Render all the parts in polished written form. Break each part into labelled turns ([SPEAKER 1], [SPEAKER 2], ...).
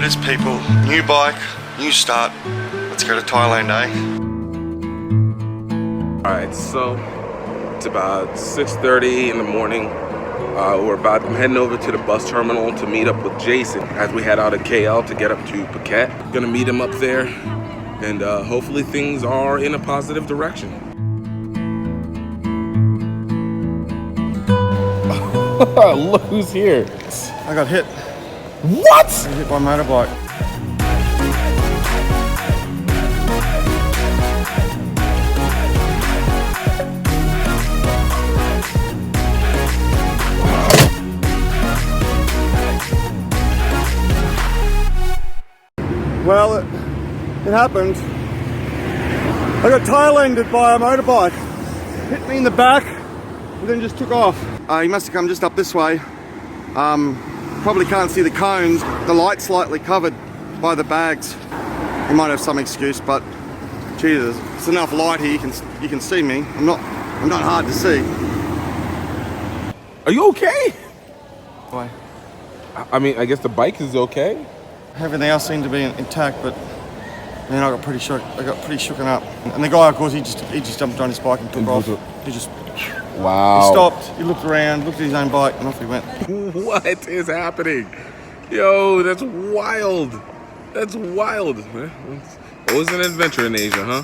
[SPEAKER 1] is, people. New bike, new start. Let's go to Thailand, eh?
[SPEAKER 2] Alright, so it's about 6:30 in the morning. I'm heading over to the bus terminal to meet up with Jason as we head out of KL to get up to Phuket. Gonna meet him up there, and hopefully things are in a positive direction. Look who's here.
[SPEAKER 1] I got hit.
[SPEAKER 2] What?
[SPEAKER 1] I got hit by a motorbike. Well, it happened. I got Thailanded by a motorbike. Hit me in the back and then just took off. He must have come just up this way. Probably can't see the cones. The light's slightly covered by the bags. He might have some excuse, but Jesus, it's enough light here. You can see me. I'm not hard to see.
[SPEAKER 2] Are you okay?
[SPEAKER 1] Why?
[SPEAKER 2] I mean, I guess the bike is okay.
[SPEAKER 1] Everything else seemed to be intact, but then I got pretty shooken up. And the guy, of course, he just jumped on his bike and took off. He just
[SPEAKER 2] wow.
[SPEAKER 1] He stopped. He looked around, looked at his own bike, and off he went.
[SPEAKER 2] What is happening? Yo, that's wild. That's wild. Always an adventure in Asia, huh?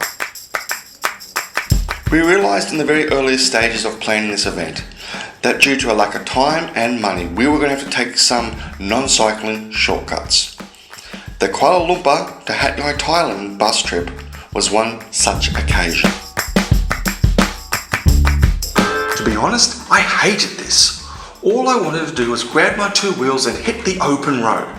[SPEAKER 1] We realised in the very earliest stages of planning this event that due to a lack of time and money, we were going to have to take some non-cycling shortcuts. The Kuala Lumpur to Hat Yai, Thailand bus trip was one such occasion. To be honest, I hated this. All I wanted to do was grab my two wheels and hit the open road.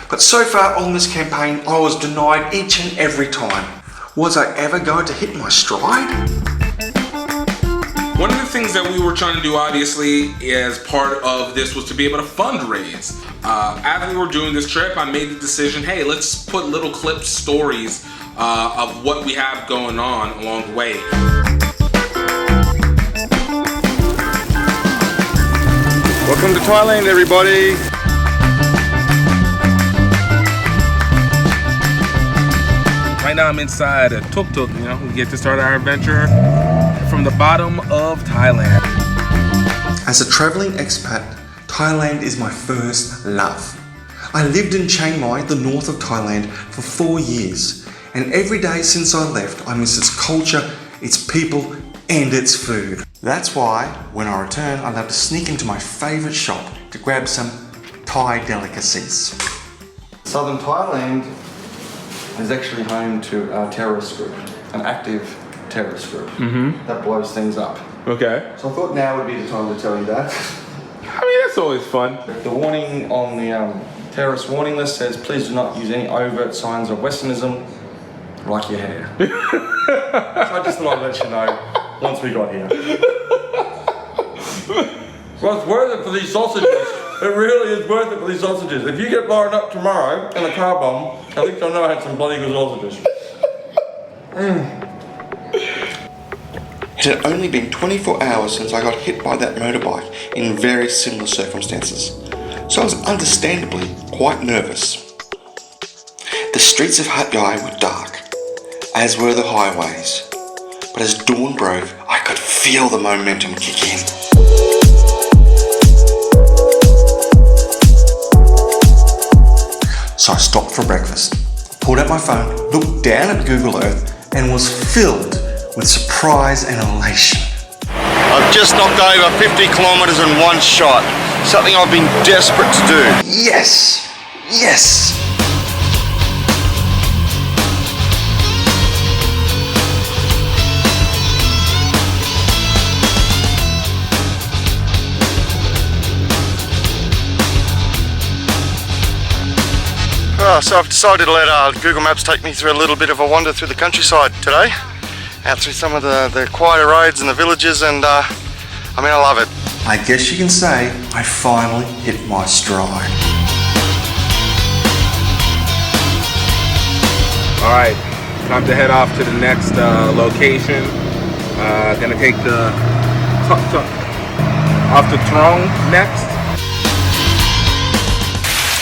[SPEAKER 1] But so far on this campaign, I was denied each and every time. Was I ever going to hit my stride?
[SPEAKER 2] One of the things that we were trying to do, obviously, as part of this was to be able to fundraise. As we were doing this trip, I made the decision, hey, let's put little clip stories of what we have going on along the way.
[SPEAKER 1] Welcome to Thailand, everybody.
[SPEAKER 2] Right now I'm inside a tuk-tuk, you know, we get to start our adventure from the bottom of Thailand.
[SPEAKER 1] As a traveling expat, Thailand is my first love. I lived in Chiang Mai, the north of Thailand, for 4 years. And every day since I left, I miss its culture, its people, and its food. That's why, when I return, I love to sneak into my favourite shop to grab some Thai delicacies. Southern Thailand is actually home to a terrorist group, an active terrorist group that blows things up.
[SPEAKER 2] Okay.
[SPEAKER 1] So I thought now would be the time to tell you that.
[SPEAKER 2] I mean, that's always fun.
[SPEAKER 1] The warning on the terrorist warning list says, please do not use any overt signs of Westernism, like your hair. So I just thought I'd let you know once we got here. Well, it's worth it for these sausages. It really is worth it for these sausages. If you get blown up tomorrow in a car bomb, at least I know I had some bloody good sausages. It had only been 24 hours since I got hit by that motorbike in very similar circumstances, so I was understandably quite nervous. The streets of Hat Yai were dark, as were the highways, but as dawn broke, I could feel the momentum kick in. So I stopped for breakfast, pulled out my phone, looked down at Google Earth, and was filled with surprise and elation. I've just knocked over 50 kilometers in one shot, something I've been desperate to do. Yes! Yes! So I've decided to let Google Maps take me through a little bit of a wander through the countryside today. Out through some of the quieter roads and the villages, and I mean, I love it. I guess you can say I finally hit my stride.
[SPEAKER 2] Alright, time to head off to the next location. Gonna take the tuk-tuk off to Trang next.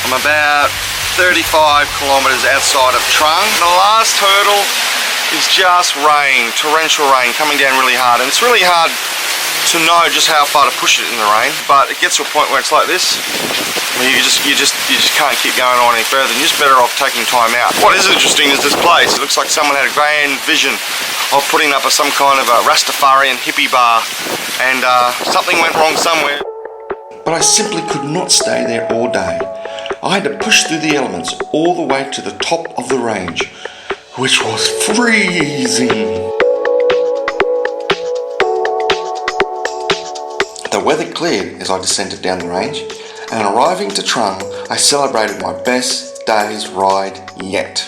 [SPEAKER 1] I'm about 35 kilometers outside of Trang. The last hurdle is just rain, torrential rain coming down really hard, and it's really hard to know just how far to push it in the rain, but it gets to a point where it's like this, where you just can't keep going on any further, and you're just better off taking time out. What is interesting is this place. It looks like someone had a grand vision of putting up some kind of a Rastafarian hippie bar, and something went wrong somewhere. But I simply could not stay there all day. I had to push through the elements all the way to the top of the range, which was freezing. The weather cleared as I descended down the range, and arriving to Trang, I celebrated my best day's ride yet.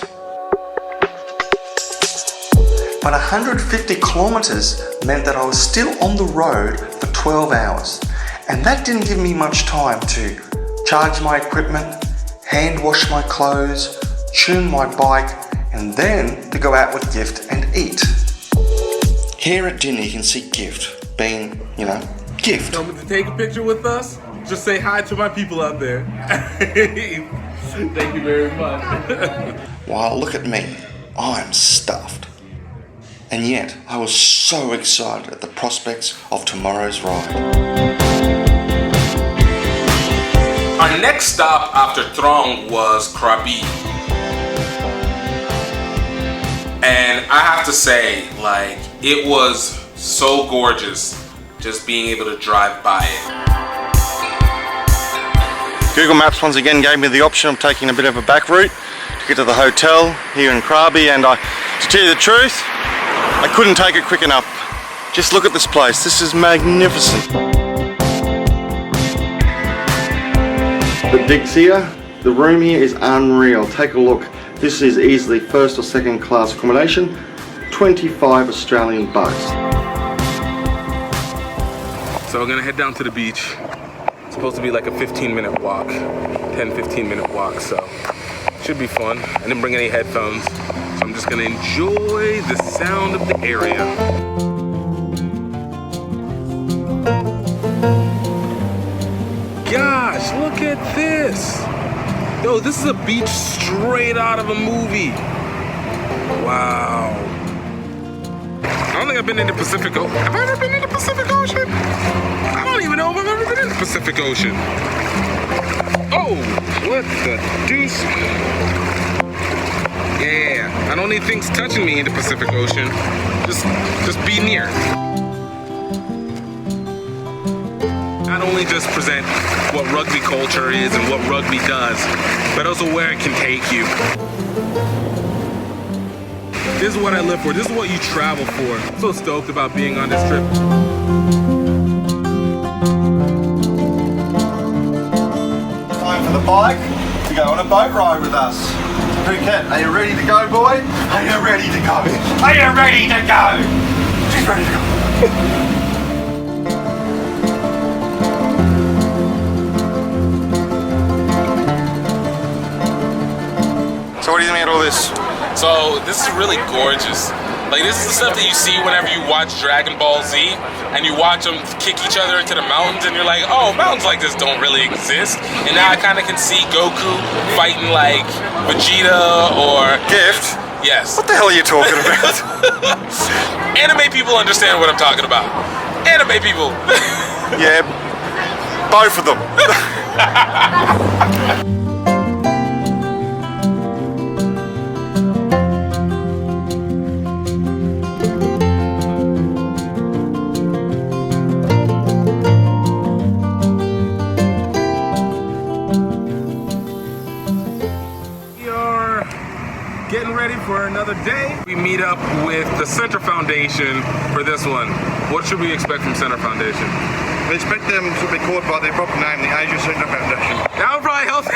[SPEAKER 1] But 150 kilometers meant that I was still on the road for 12 hours, and that didn't give me much time to charge my equipment, hand wash my clothes, tune my bike, and then to go out with Gift and eat. Here at dinner you can see Gift being, Gift.
[SPEAKER 2] Coming to take a picture with us? Just say hi to my people out there. Thank you very much.
[SPEAKER 1] Wow, look at me. I'm stuffed. And yet, I was so excited at the prospects of tomorrow's ride.
[SPEAKER 2] Our next stop after Trang was Krabi. And I have to say, it was so gorgeous just being able to drive by it.
[SPEAKER 1] Google Maps once again gave me the option of taking a bit of a back route to get to the hotel here in Krabi, and to tell you the truth, I couldn't take it quick enough. Just look at this place, this is magnificent. The digs here, the room here is unreal, take a look. This is easily first or second class accommodation, 25 Australian bucks.
[SPEAKER 2] So we're gonna head down to the beach. It's supposed to be like a 15-minute walk, 10-15-minute walk, so should be fun. I didn't bring any headphones, so I'm just gonna enjoy the sound of the area. Gosh, look at this. Yo, this is a beach straight out of a movie. Wow. I don't think I've been in the Pacific Ocean. Have I ever been in the Pacific Ocean? I don't even know if I've ever been in the Pacific Ocean. Oh, what the deuce? Yeah, I don't need things touching me in the Pacific Ocean. Just be near. Not only just present what rugby culture is and what rugby does, but also where it can take you. This is what I live for. This is what you travel for. I'm so stoked about being on this trip.
[SPEAKER 1] Time for the bike to go on a boat ride with us. Phuket, are you ready to go, boy? Are you ready to go? Are you ready to go? She's ready to go. So what do you think about all this?
[SPEAKER 2] So this is really gorgeous. This is the stuff that you see whenever you watch Dragon Ball Z and you watch them kick each other into the mountains and you're like, oh, mountains like this don't really exist. And now I kind of can see Goku fighting like Vegeta or
[SPEAKER 1] Gift?
[SPEAKER 2] Yes.
[SPEAKER 1] What the hell are you talking about?
[SPEAKER 2] Anime people understand what I'm talking about. Anime people.
[SPEAKER 1] Yeah, both of them.
[SPEAKER 2] Getting ready for another day. We meet up with the Center Foundation for this one. What should we expect from Center Foundation?
[SPEAKER 3] We expect them to be called by their proper name, the Asia Center Foundation.
[SPEAKER 2] That would probably help.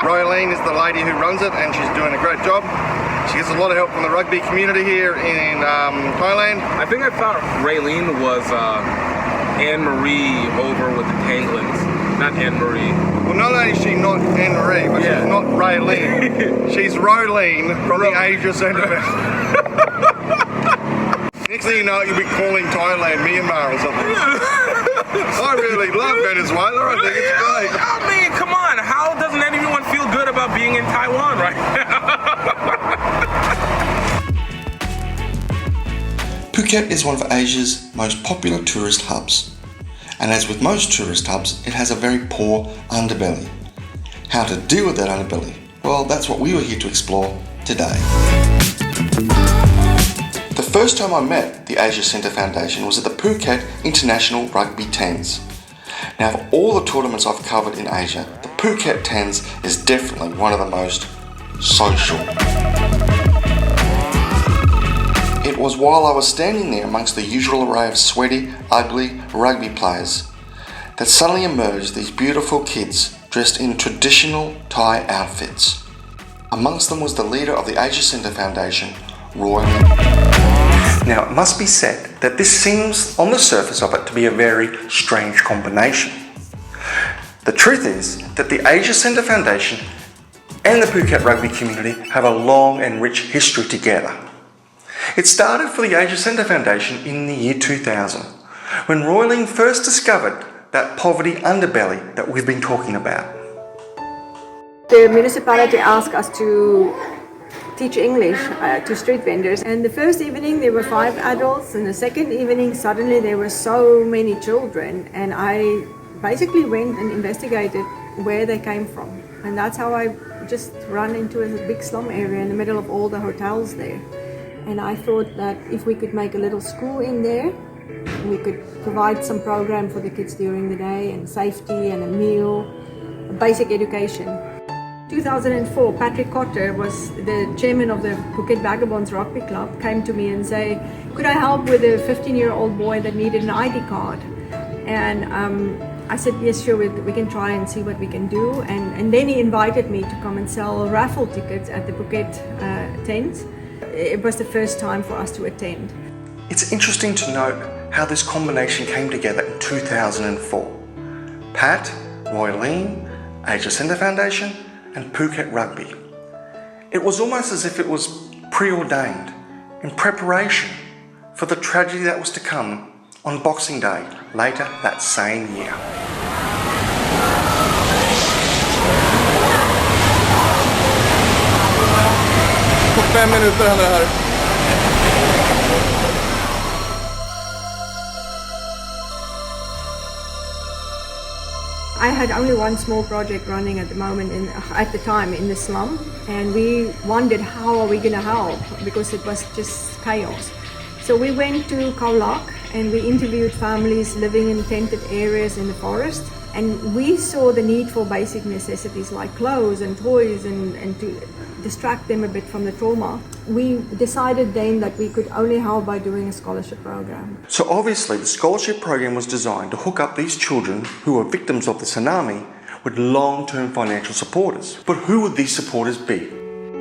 [SPEAKER 3] Raylene is the lady who runs it, and she's doing a great job. She gets a lot of help from the rugby community here in Thailand.
[SPEAKER 2] I think I thought Raylene was Anne-Marie over with the Tanglins. Not Anne-Marie.
[SPEAKER 3] Well, not only is she not Anne-Marie, but she's not Raylene. She's Rolene from the Asia Center. Next thing you know, you'll be calling Thailand Myanmar or something. I really love Venezuela. I think it's great.
[SPEAKER 2] I mean, come on. How doesn't anyone about being in Taiwan right
[SPEAKER 1] Phuket is one of Asia's most popular tourist hubs. And as with most tourist hubs, it has a very poor underbelly. How to deal with that underbelly? Well, that's what we were here to explore today. The first time I met the Asia Centre Foundation was at the Phuket International Rugby Tens. Now, of all the tournaments I've covered in Asia, the Phuket Tens is definitely one of the most social. It was while I was standing there amongst the usual array of sweaty, ugly rugby players that suddenly emerged these beautiful kids dressed in traditional Thai outfits. Amongst them was the leader of the Asia Centre Foundation, Roy. Now, it must be said that this seems, on the surface of it, to be a very strange combination. The truth is that the Asia Centre Foundation and the Phuket rugby community have a long and rich history together. It started for the Asia Centre Foundation in the year 2000, when Roy first discovered that poverty underbelly that we've been talking about.
[SPEAKER 4] The municipality asked us to teach English to street vendors, and the first evening there were 5 adults, and the second evening suddenly there were so many children, and I basically went and investigated where they came from, and that's how I just ran into a big slum area in the middle of all the hotels there. And I thought that if we could make a little school in there, we could provide some program for the kids during the day, and safety and a meal, basic education. 2004, Patrick Cotter was the chairman of the Phuket Vagabonds Rugby Club, came to me and said, could I help with a 15-year-old boy that needed an ID card? And I said, yes, sure, we can try and see what we can do. And then he invited me to come and sell raffle tickets at the Phuket tent. It was the first time for us to attend.
[SPEAKER 1] It's interesting to note how this combination came together in 2004. Pat, Roy Lean, Asia Centre Foundation, and Phuket Rugby. It was almost as if it was preordained in preparation for the tragedy that was to come on Boxing Day later that same year.
[SPEAKER 5] På 5 minuter händer det här.
[SPEAKER 4] I had only one small project running at the time in the slum, and we wondered how are we going to help, because it was just chaos. So we went to Khao Lak and we interviewed families living in tented areas in the forest, and we saw the need for basic necessities like clothes and toys and to distract them a bit from the trauma. We decided then that we could only help by doing a scholarship program.
[SPEAKER 1] So obviously the scholarship program was designed to hook up these children who were victims of the tsunami with long-term financial supporters. But who would these supporters be?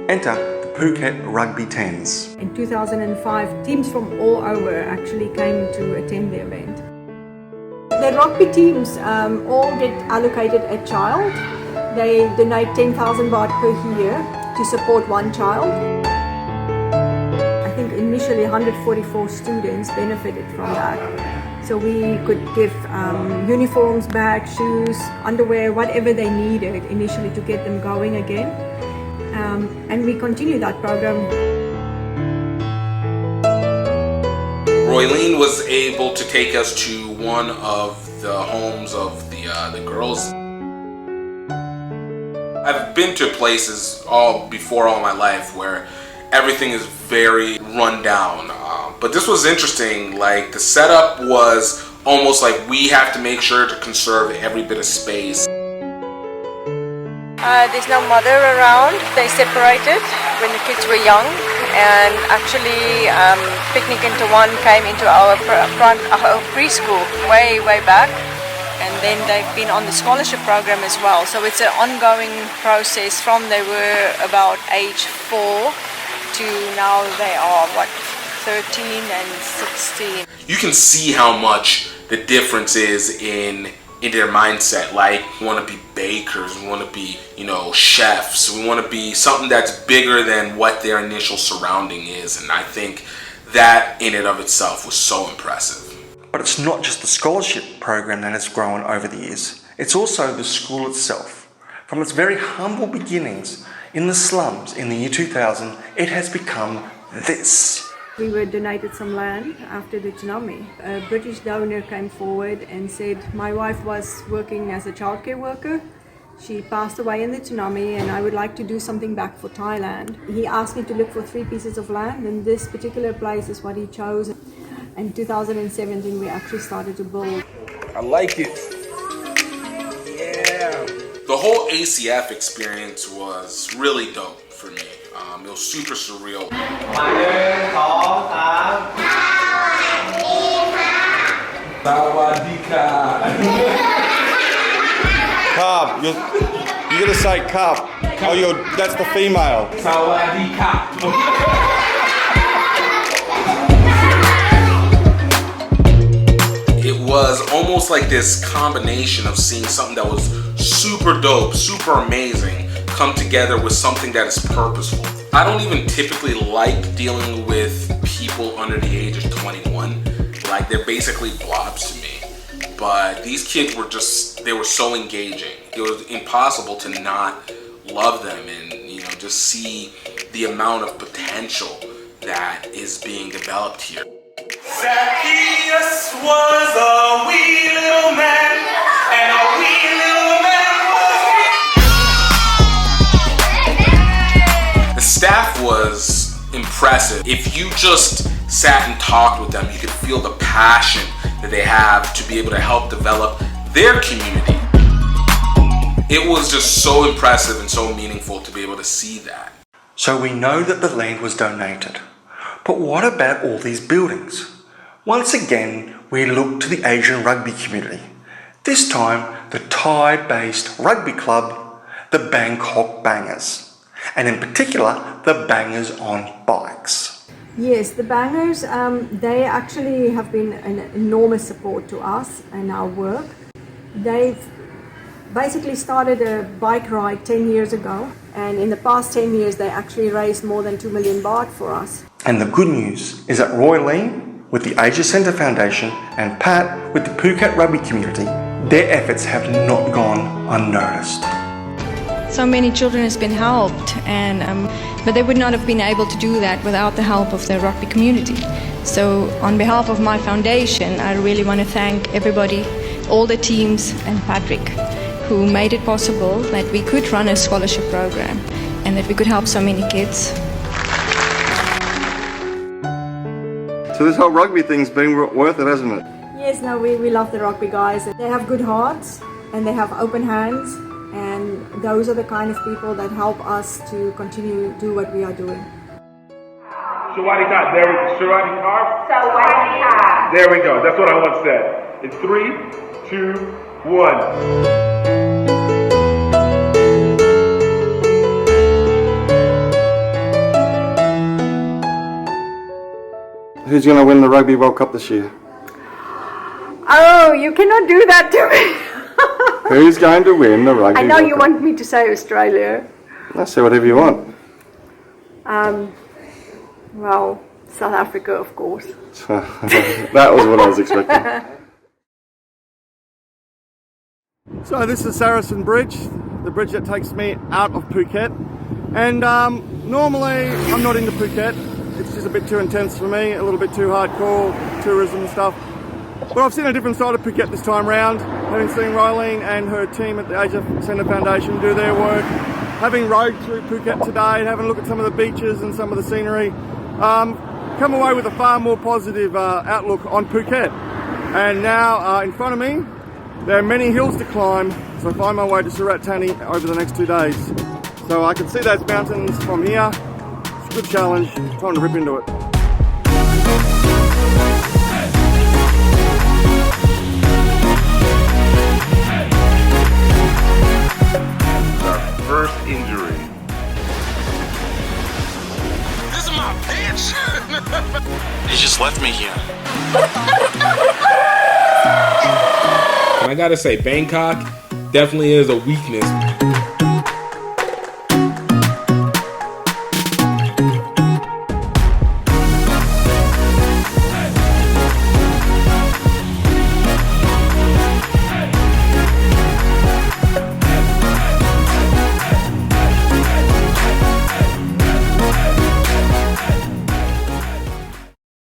[SPEAKER 1] Enter the Phuket Rugby Tens.
[SPEAKER 4] In 2005, teams from all over actually came to attend the event. The rugby teams all get allocated a child. They donate 10,000 baht per year to support one child. I think initially 144 students benefited from that. So we could give uniforms, bags, shoes, underwear, whatever they needed initially to get them going again. And we continue that program.
[SPEAKER 2] Roylene was able to take us to one of the homes of the girls. I've been to places before all my life where everything is very run down, but this was interesting. Like, the setup was almost like we have to make sure to conserve every bit of space.
[SPEAKER 4] There's no mother around. They separated when the kids were young, and actually Picnic into One came into our preschool way back. And then they've been on the scholarship program as well. So it's an ongoing process from they were about age 4 to now they are 13 and 16.
[SPEAKER 2] You can see how much the difference is in their mindset. Like, we want to be bakers, we want to be, chefs, we want to be something that's bigger than what their initial surrounding is. And I think that in and of itself was so impressive.
[SPEAKER 1] But it's not just the scholarship program that has grown over the years. It's also the school itself. From its very humble beginnings in the slums in the year 2000, it has become this.
[SPEAKER 4] We were donated some land after the tsunami. A British donor came forward and said, my wife was working as a childcare worker. She passed away in the tsunami and I would like to do something back for Thailand. He asked me to look for 3 pieces of land and this particular place is what he chose. In 2017 we actually started to build.
[SPEAKER 2] I like it. Yeah. The whole ACF experience was really dope for me. It was super surreal.
[SPEAKER 3] Carb, you're gonna say carb. Oh, that's the female.
[SPEAKER 2] It was almost like this combination of seeing something that was super dope, super amazing, come together with something that is purposeful. I don't even typically like dealing with people under the age of 21. Like, they're basically blobs to me. But these kids were they were so engaging. It was impossible to not love them and, just see the amount of potential that is being developed here. Zacchaeus was a wee little man, and a wee little man was. The staff was impressive. If you just sat and talked with them, you could feel the passion that they have to be able to help develop their community. It was just so impressive and so meaningful to be able to see that.
[SPEAKER 1] So we know that the land was donated. But what about all these buildings? Once again, we look to the Asian rugby community. This time, the Thai-based rugby club, the Bangkok Bangers. And in particular, the Bangers on bikes.
[SPEAKER 4] Yes, the Bangers, they actually have been an enormous support to us and our work. They've basically started a bike ride 10 years ago, and in the past 10 years they actually raised more than 2 million baht for us.
[SPEAKER 1] And the good news is that Roy Lee with the Asia Centre Foundation and Pat with the Phuket rugby community, their efforts have not gone unnoticed.
[SPEAKER 6] So many children has been helped, but they would not have been able to do that without the help of the rugby community. So on behalf of my foundation, I really want to thank everybody, all the teams and Patrick, who made it possible that we could run a scholarship program and that we could help so many kids.
[SPEAKER 3] So this whole rugby thing's been worth it, hasn't it?
[SPEAKER 4] Yes, no, we love the rugby guys. They have good hearts and they have open hands, and those are the kind of people that help us to continue to do what we are doing.
[SPEAKER 7] Sawadee-ka, Sawadee-ka. There we go, that's what I once said. In 3, 2, 1.
[SPEAKER 3] Who's going to win the Rugby World Cup this year?
[SPEAKER 4] Oh, you cannot do that to me.
[SPEAKER 3] Who's going to win the Rugby World Cup?
[SPEAKER 4] I know you want me to say Australia.
[SPEAKER 3] I'll say whatever you want.
[SPEAKER 4] Well, South Africa, of course.
[SPEAKER 3] That was what I was expecting. So this is Saracen Bridge, the bridge that takes me out of Phuket. And normally I'm not into Phuket. It's just a bit too intense for me, a little bit too hardcore, tourism and stuff. But I've seen a different side of Phuket this time round, having seen Rylene and her team at the Asia Centre Foundation do their work, having rode through Phuket today and having a look at some of the beaches and some of the scenery, come away with a far more positive outlook on Phuket. And now in front of me, there are many hills to climb, so I find my way to Surat, Thani over the next 2 days. So I can see those mountains from here. It's a good challenge, time to rip into it.
[SPEAKER 7] Our first injury.
[SPEAKER 2] This is my bitch!
[SPEAKER 8] He just left me here.
[SPEAKER 2] And I gotta say, Bangkok definitely is a weakness.